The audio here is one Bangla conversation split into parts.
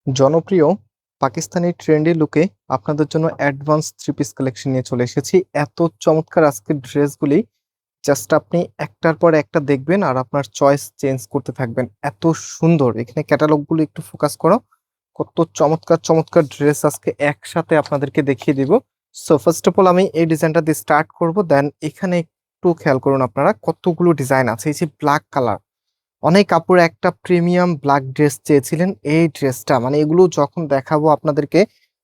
জনপ্রিয় পাকিস্তানি ট্রেন্ডি লুকে আপনাদের জন্য অ্যাডভান্স থ্রি পিস কালেকশন নিয়ে চলে এসেছি। এত চমৎকার আজকের ড্রেসগুলি, জাস্ট আপনি একটার পর একটা দেখবেন আর আপনার চয়েস চেঞ্জ করতে থাকবেন। এত সুন্দর, এখানে ক্যাটালগুলো একটু ফোকাস করো। কত চমৎকার চমৎকার ড্রেস আজকে একসাথে আপনাদেরকে দেখিয়ে দিব। সো ফার্স্ট অফ অল আমি এই ডিজাইনটা দিয়ে স্টার্ট করব, দেন এখানে একটু খেয়াল করুন আপনারা কতগুলো ডিজাইন আছে। এই যে ব্ল্যাক কালার, অনেক কাপড় একটা প্রিমিয়াম ব্ল্যাক ড্রেস চেয়েছিলেন, এই ড্রেসটা মানে এগুলো যখন দেখাবো আপনাদেরকে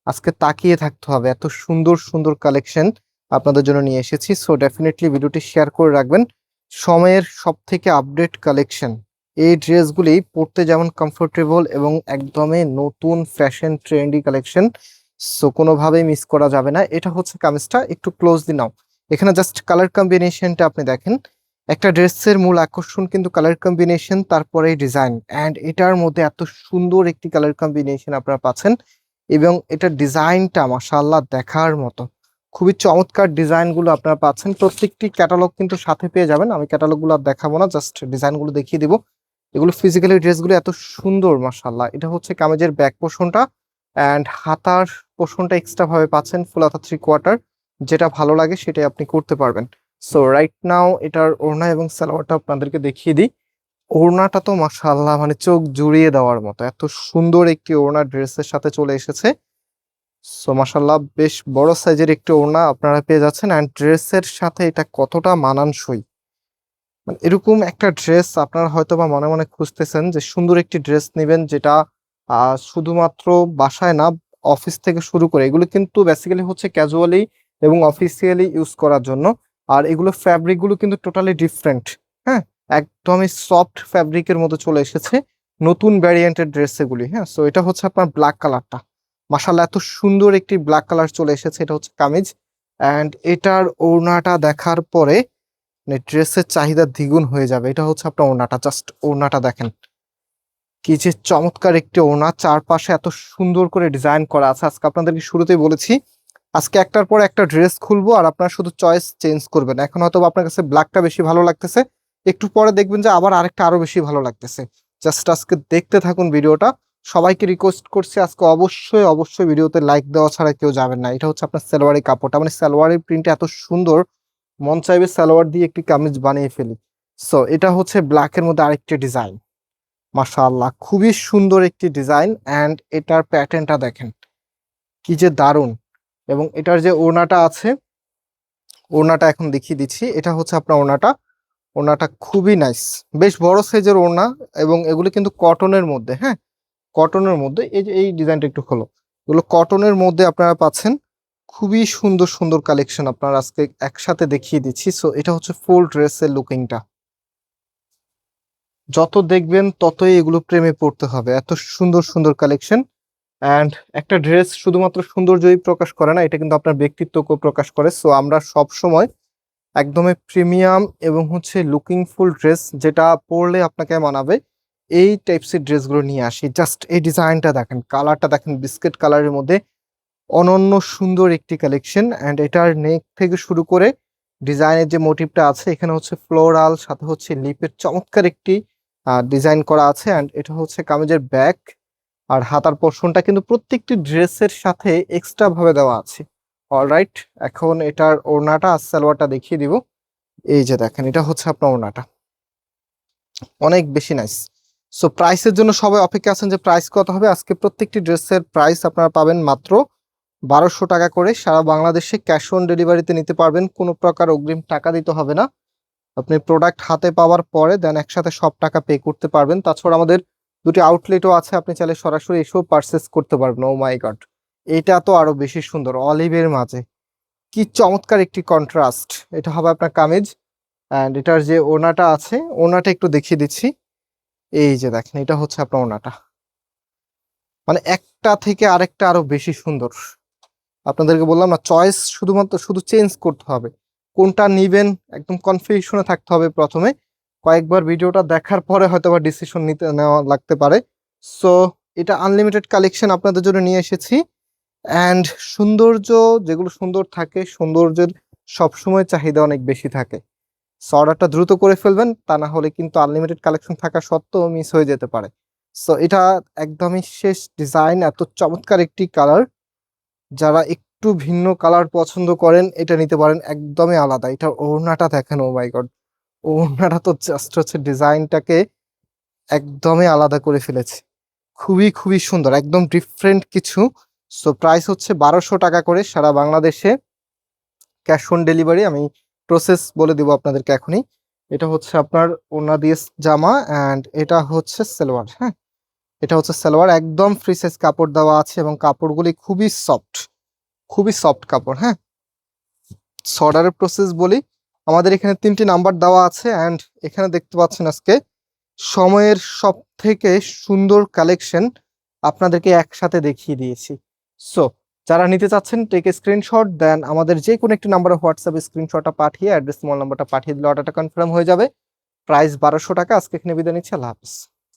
আজকে তাকিয়ে থাকতে হবে। এত সুন্দর সুন্দর কালেকশন আপনাদের জন্য নিয়ে এসেছি। সো ডেফিনেটলি ভিডিওটি শেয়ার করে রাখবেন। সময়ের সব থেকে আপডেট কালেকশন, এই ড্রেসগুলি পরতে যেমন কমফোর্টেবল এবং একদমই নতুন ফ্যাশন ট্রেন্ডি কালেকশন। সো কোনোভাবেই মিস করা যাবে না। এটা হচ্ছে কামিজটা, একটু ক্লোজলি নাও। এখানে জাস্ট কালার কম্বিনেশনটা আপনি দেখেন। একটা ড্রেসের মূল আকর্ষণ কিন্তু কালার কম্বিনেশন, তারপরে ডিজাইন। অ্যান্ড এটার মধ্যে এত সুন্দর একটি কালার কম্বিনেশন আপনারা পাচ্ছেন এবং এটার ডিজাইনটা মাশাআল্লাহ দেখার মতো। খুবই চমৎকার ডিজাইনগুলো আপনারা পাচ্ছেন। প্রত্যেকটি ক্যাটালগ কিন্তু সাথে পেয়ে যাবেন। আমি ক্যাটালগুলো আর দেখাবো না, জাস্ট ডিজাইনগুলো দেখিয়ে দিব। এগুলো ফিজিক্যালি ড্রেসগুলো এত সুন্দর মাশাআল্লাহ। এটা হচ্ছে কামিজের ব্যাক পোর্শনটা, অ্যান্ড হাতার পোর্শনটা এক্সট্রা ভাবে পাচ্ছেন ফুল হাতা 3/4। যেটা ভালো লাগে সেটাই আপনি করতে পারবেন। সো রাইট নাও এটার ওড়না এবং সালোয়ারটা আপনাদেরকে দেখিয়ে দিই। ওড়নাটা তো মাশাআল্লাহ মানে চোখ জুড়িয়ে দেওয়ার মতো, এত সুন্দর একটি ওড়না ড্রেসের সাথে চলে এসেছে। সো মাশাআল্লাহ বেশ বড় সাইজের একটি ওড়না আপনারা পেয়ে যাচ্ছেন। অ্যান্ড ড্রেসের সাথে এটা কতটা মানানসই, মানে এরকম একটা ড্রেস আপনারা হয়তো বা মনে মনে খুঁজতেছেন যে সুন্দর একটি ড্রেস নেবেন যেটা শুধুমাত্র বাসায় না, অফিস থেকে শুরু করে এগুলো কিন্তু বেসিক্যালি হচ্ছে ক্যাজুয়ালি এবং অফিসিয়ালি ইউজ করার জন্য। আর এগুলো ফ্যাব্রিক গুলো কিন্তু টোটালি ডিফারেন্ট। হ্যাঁ, একদমই সফট ফ্যাব্রিকের মতো চলে এসেছে নতুন ভ্যারিয়েন্টের ড্রেস এগুলি। হ্যাঁ, সো এটা হচ্ছে আপনার ব্ল্যাক কালারটা। মাশাআল্লাহ এত সুন্দর একটি ব্ল্যাক কালার চলে এসেছে। এটা হচ্ছে কামিজ, অ্যান্ড এটার ওড়নাটা দেখার পরে মানে ড্রেসের চাহিদা দ্বিগুণ হয়ে যাবে। এটা হচ্ছে আপনার ওড়নাটা, জাস্ট ওড়নাটা দেখেন কি যে চমৎকার একটি ওড়না, চারপাশে এত সুন্দর করে ডিজাইন করা আছে। আজকে আপনাদেরকে শুরুতেই বলেছি আজকে একটার পর একটা ড্রেস খুলবো আর আপনারা শুধু চয়েস চেঞ্জ করবেন। এখন হয়তো আপনার কাছে ব্ল্যাকটা বেশি ভালো লাগতেছে, একটু পরে দেখবেন যে আবার আরেকটা আরো বেশি ভালো লাগতেছে। জাস্ট আজকে দেখতে থাকুন ভিডিওটা। সবাইকে রিকোয়েস্ট করছি আজকে অবশ্যই অবশ্যই ভিডিওতে লাইক দেওয়া ছাড়া কেউ যাবেন না। এটা হচ্ছে আপনার সালোয়ারের কাপড়টা, মানে সালোয়ারের প্রিন্টটা এত সুন্দর, মন চাইবে সালোয়ার দিয়ে একটি কামিজ বানিয়ে ফেলি। সো এটা হচ্ছে ব্ল্যাকের মধ্যে আরেকটি ডিজাইন। মাশাআল্লাহ খুবই সুন্দর একটি ডিজাইন, অ্যান্ড এটার প্যাটার্নটা দেখেন কি যে দারুণ। এবং এটার যে ওড়নাটা আছে, ওড়নাটা এখন দেখিয়ে দিচ্ছি। এটা হচ্ছে আপনার ওড়নাটা। ওড়নাটা খুবই নাইস, বেশ বড় সাইজের ওড়না। এবং এগুলো কিন্তু কটনের মধ্যে। হ্যাঁ, কটনের মধ্যে। এই যে এই ডিজাইনটা একটু হলো, এগুলো কটনের মধ্যে আপনারা পাচ্ছেন। খুবই সুন্দর সুন্দর কালেকশন আপনারা আজকে একসাথে দেখিয়ে দিচ্ছি। সো এটা হচ্ছে ফুল ড্রেসের লুকিংটা। যত দেখবেন ততই এগুলো প্রেমে পড়তে হবে, এত সুন্দর সুন্দর কালেকশন। অ্যান্ড একটা ড্রেস শুধুমাত্র সৌন্দর্যই প্রকাশ করে না, এটা কিন্তু আপনার ব্যক্তিত্বকেও প্রকাশ করে। সো আমরা সব সময় একদমই প্রিমিয়াম এবং হচ্ছে লুকিং ফুল ড্রেস যেটা পরলে আপনাকে মানাবে, এই টাইপসের ড্রেসগুলো নিয়ে আসি। জাস্ট এই ডিজাইনটা দেখেন, কালারটা দেখেন, বিস্কিট কালারের মধ্যে অনন্য সুন্দর একটি কালেকশন। অ্যান্ড এটার নেক থেকে শুরু করে ডিজাইনের যে মোটিভটা আছে, এখানে হচ্ছে ফ্লোরাল, সাথে হচ্ছে লিপের চমৎকার একটি ডিজাইন করা আছে। অ্যান্ড এটা হচ্ছে কামিজের ব্যাক আর হাতার পোর্শনটা কিন্তু প্রত্যেকটি ড্রেসের সাথে এক্সট্রা ভাবে দেওয়া আছে। অলরাইট, এখন এটার ওড়নাটা আর সালোয়ারটা দেখিয়ে দিব। এই যে দেখেন, এটা হচ্ছে আপনার ওড়নাটা, অনেক বেশি নাইস। সো প্রাইসের জন্য সবাই অপেক্ষা আছেন যে প্রাইস কত হবে। আজকে প্রত্যেকটি ড্রেসের প্রাইস আপনারা পাবেন মাত্র 1200 টাকা করে। সারা বাংলাদেশে ক্যাশ অন ডেলিভারিতে নিতে পারবেন, কোনো প্রকার অগ্রিম টাকা দিতে হবে না। আপনি প্রোডাক্ট হাতে পাওয়ার পরে দেন একসাথে সব টাকা পে করতে পারবেন। তাছাড়া আমাদের দুটি আউটলেটও আছে, আপনি চাইলে সরাসরি এসেও পারচেস করতে পারবেন। ও মাই গড, এটা তো আরো বেশি সুন্দর, অলিভের মাঝে কি চমৎকার একটি কন্ট্রাস্ট। এটা হবে আপনার কামিজ, অ্যান্ড এটার যে ওড়নাটা আছে, ওড়নাটা একটু দেখিয়ে দিচ্ছি। এই যে দেখেন, এটা হচ্ছে আপনার ওড়নাটা, মানে একটা থেকে আরেকটা আরো বেশি সুন্দর। আপনাদেরকে বললাম না, চয়েস শুধুমাত্র শুধু চেঞ্জ করতে হবে, কোনটা নিবেন একদম কনফিউশনে থাকতে হবে প্রথমে। কয়েকবার ভিডিওটা দেখার পরে হয়তো বা ডিসিশন নিতে নেওয়া লাগতে পারে। সো এটা আনলিমিটেড কালেকশন আপনাদের জন্য নিয়ে এসেছি। অ্যান্ড সৌন্দর্য, যেগুলো সুন্দর থাকে, সৌন্দর্যের সবসময় চাহিদা অনেক বেশি থাকে। সো অর্ডারটা দ্রুত করে ফেলবেন, তা না হলে কিন্তু আনলিমিটেড কালেকশন থাকা সত্ত্বেও মিস হয়ে যেতে পারে। সো এটা একদমই শেষ ডিজাইন, এত চমৎকার একটি কালার। যারা একটু ভিন্ন কালার পছন্দ করেন এটা নিতে পারেন, একদমই আলাদা। এটার ওড়নাটা দেখেন, ও মাই গড, ওড়নাটা তো জাস্ট হচ্ছে ডিজাইনটাকে একদমই আলাদা করে ফেলেছে। খুবই খুবই সুন্দর, একদম ডিফারেন্ট কিছু। সো প্রাইস হচ্ছে 1200 টাকা করে সারা বাংলাদেশে, ক্যাশ অন ডেলিভারি। আমি প্রসেস বলে দিব আপনাদেরকে এখনই। এটা হচ্ছে আপনার ওড়না দিয়ে জামা, অ্যান্ড এটা হচ্ছে সালোয়ার। হ্যাঁ, এটা হচ্ছে সালোয়ার, একদম ফ্রি সাইজ কাপড় দেওয়া আছে এবং কাপড়গুলি খুবই সফট, খুবই সফট কাপড়। হ্যাঁ, অর্ডারের প্রসেস বলি, আমাদের এখানে 3টি নাম্বার দেওয়া আছে, অ্যান্ড এখানে দেখতে পাচ্ছেন আজকে সময়ের সব থেকে সুন্দর কালেকশন আপনাদেরকে একসাথে দেখিয়ে দিয়েছি। সো যারা নিতে চাচ্ছেন টেক স্ক্রিনশট, দেন আমাদের যে কোনো একটি নাম্বারে হোয়াটসঅ্যাপে স্ক্রিনশটটা পাঠিয়ে অ্যাড্রেস মোবাইল নাম্বারটা পাঠিয়ে দিলে অর্ডারটা কনফার্ম হয়ে যাবে। প্রাইস 1200 টাকা। আজকে এখানে বিদায় নিচ্ছি, আল্লাহ হাফিজ।